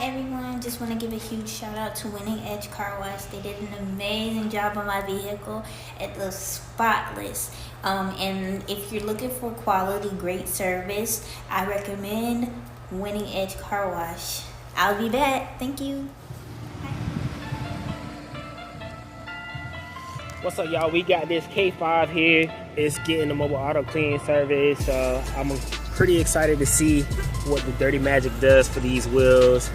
everyone, just want to give a huge shout out to Winning Edge Car Wash. They did an amazing job on my vehicle. It looks spotless. And if you're looking for quality, great service, I recommend Winning Edge Car Wash. I'll be back. Thank you. What's up, y'all? We got this K5 here. It's getting the mobile auto clean service. I'm pretty excited to see what the Dirty Magic does for these wheels.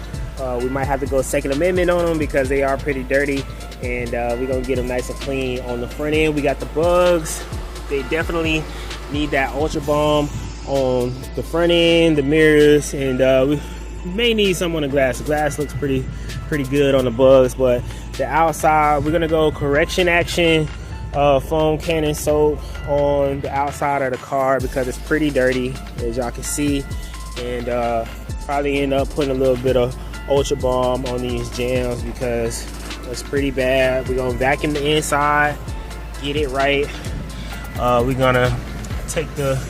We might have to go second amendment on them because they are pretty dirty, and we're gonna get them nice and clean. On the front end, we got the bugs. They definitely need that Ultra Balm on the front end, the mirrors, and we may need some on the glass. The glass looks pretty good on the bugs, but the outside, we're gonna go correction action, foam cannon soap on the outside of the car because it's pretty dirty, as y'all can see, and probably end up putting a little bit of Ultra Balm on these jams because it's pretty bad. We're gonna vacuum the inside, get it right. We're gonna take the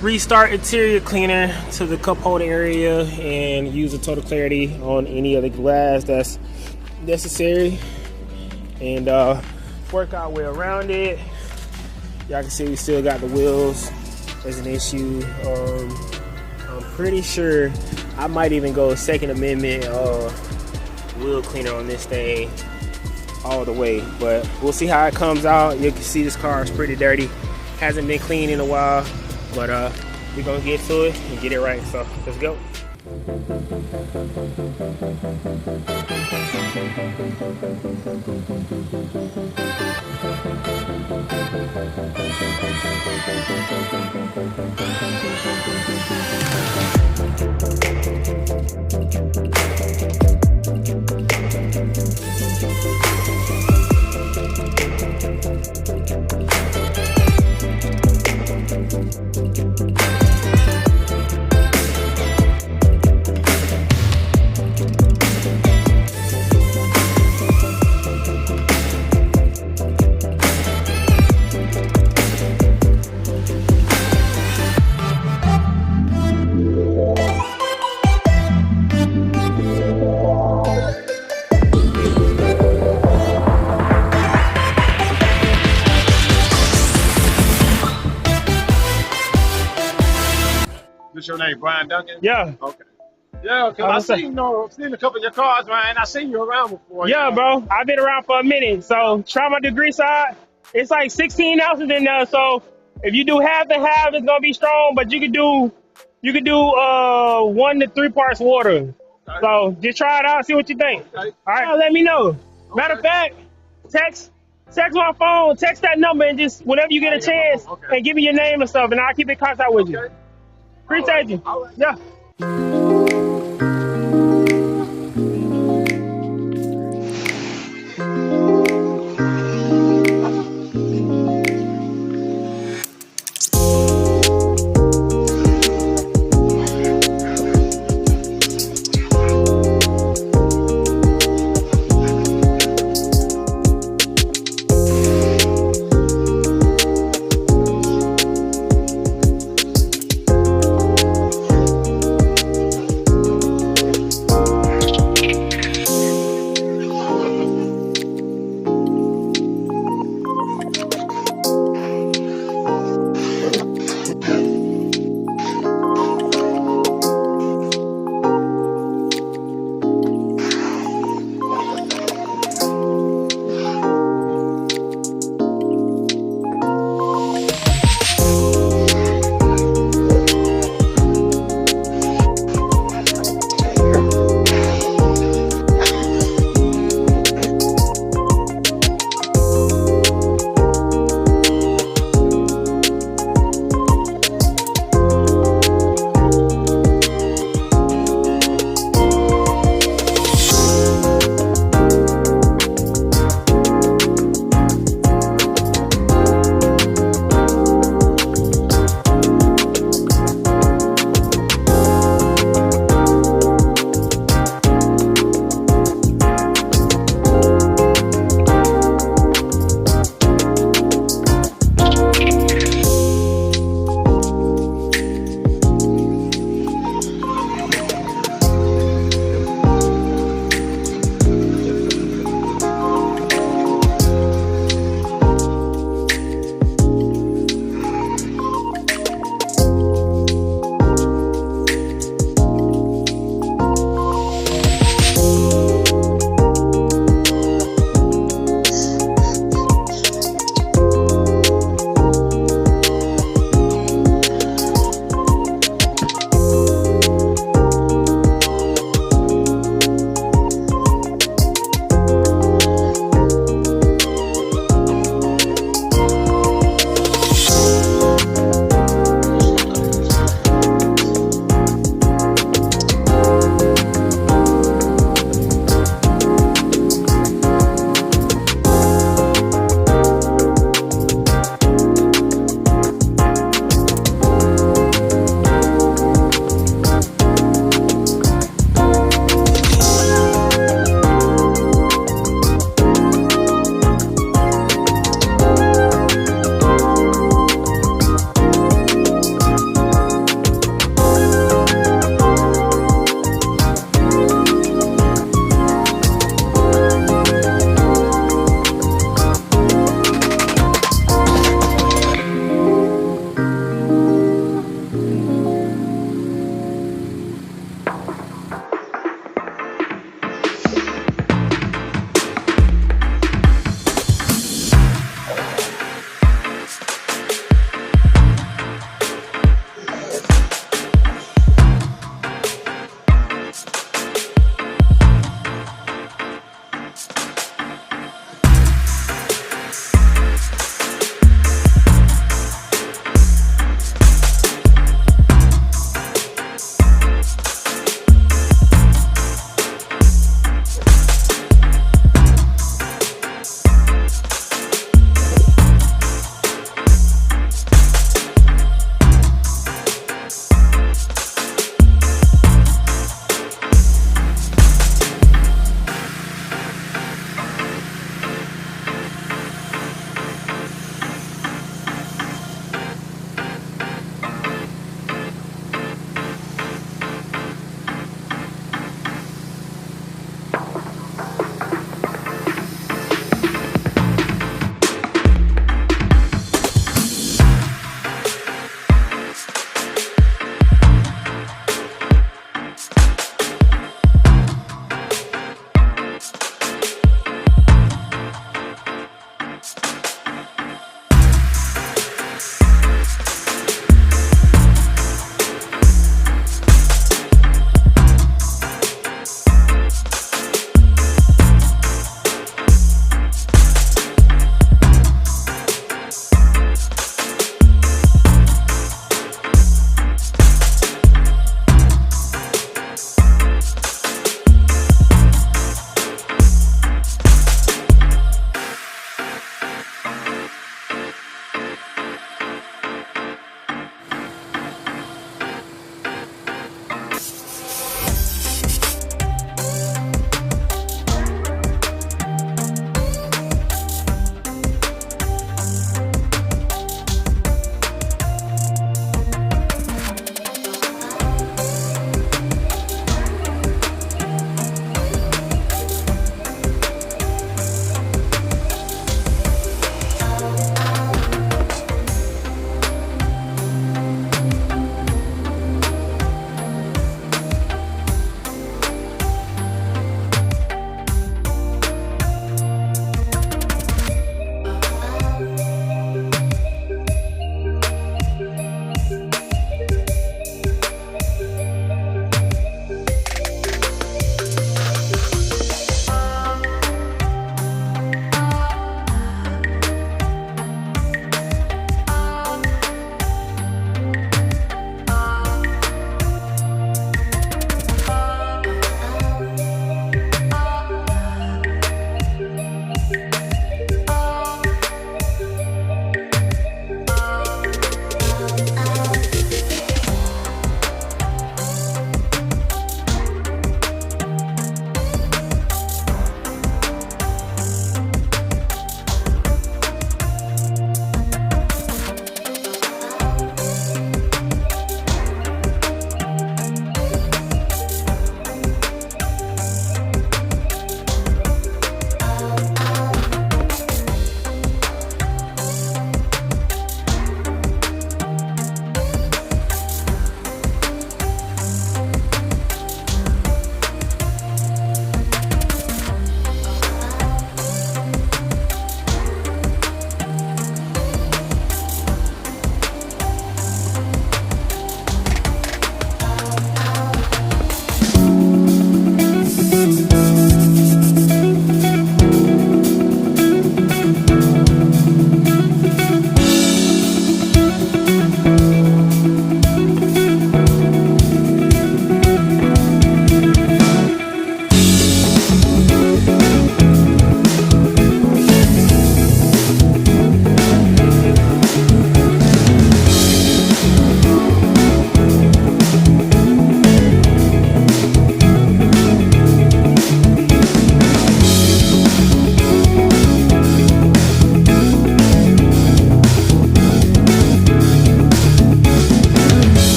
Restart interior cleaner to the cup holder area and use the Total Clarity on any of the glass that's necessary, and work our way around it. Y'all can see we still got the wheels as an issue. I'm pretty sure I might even go second amendment wheel cleaner on this thing all the way, but we'll see how it comes out. You can see this car is pretty dirty, hasn't been cleaned in a while, but we're gonna get to it and get it right, so let's go. What's your name, Brian Duncan? Yeah. Okay. Yeah, because I seen a couple of your cars, Ryan. I seen you around before. Yeah, bro. I've been around for a minute. So try my degree side. It's like 16 ounces in there. So if you do half and half, it's gonna be strong. But you could do 1 to 3 parts water. Okay. So just try it out, see what you think. Okay. All right, let me know. Okay. Matter of fact, text my phone, text that number, and just whenever you get a chance, and give me your name and stuff, and I'll keep in contact with you. Appreciate you. All right. Yeah.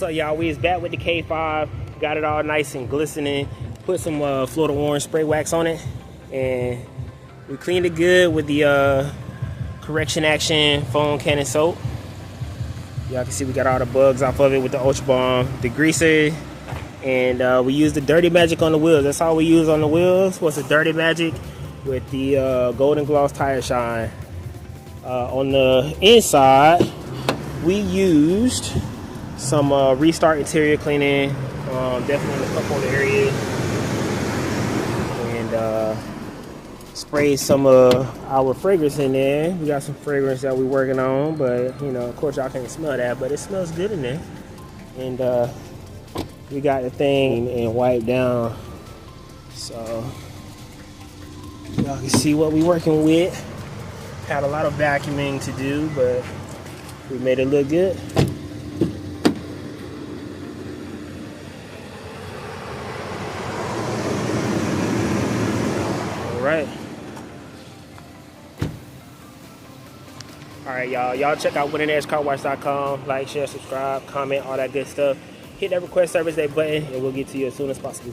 What's up, y'all? We is back with the K5. Got it all nice and glistening. Put some Florida orange spray wax on it, and we cleaned it good with the correction action foam cannon soap. Y'all can see we got all the bugs off of it with the Ultra Balm degreaser, and we used the Dirty Magic on the wheels. That's all we use on the wheels was the Dirty Magic with the Golden Gloss tire shine. On the inside, we used some Restart interior cleaning, definitely in a couple of areas, and sprayed some of our fragrance in there. We got some fragrance that we're working on, but you know, of course, y'all can't smell that, but it smells good in there. And we got the thing and wiped down, so y'all can see what we're working with. Had a lot of vacuuming to do, but we made it look good. All right, y'all. Y'all check out winningedgecarwash.com. Like, share, subscribe, comment, all that good stuff. Hit that request service day button, and we'll get to you as soon as possible.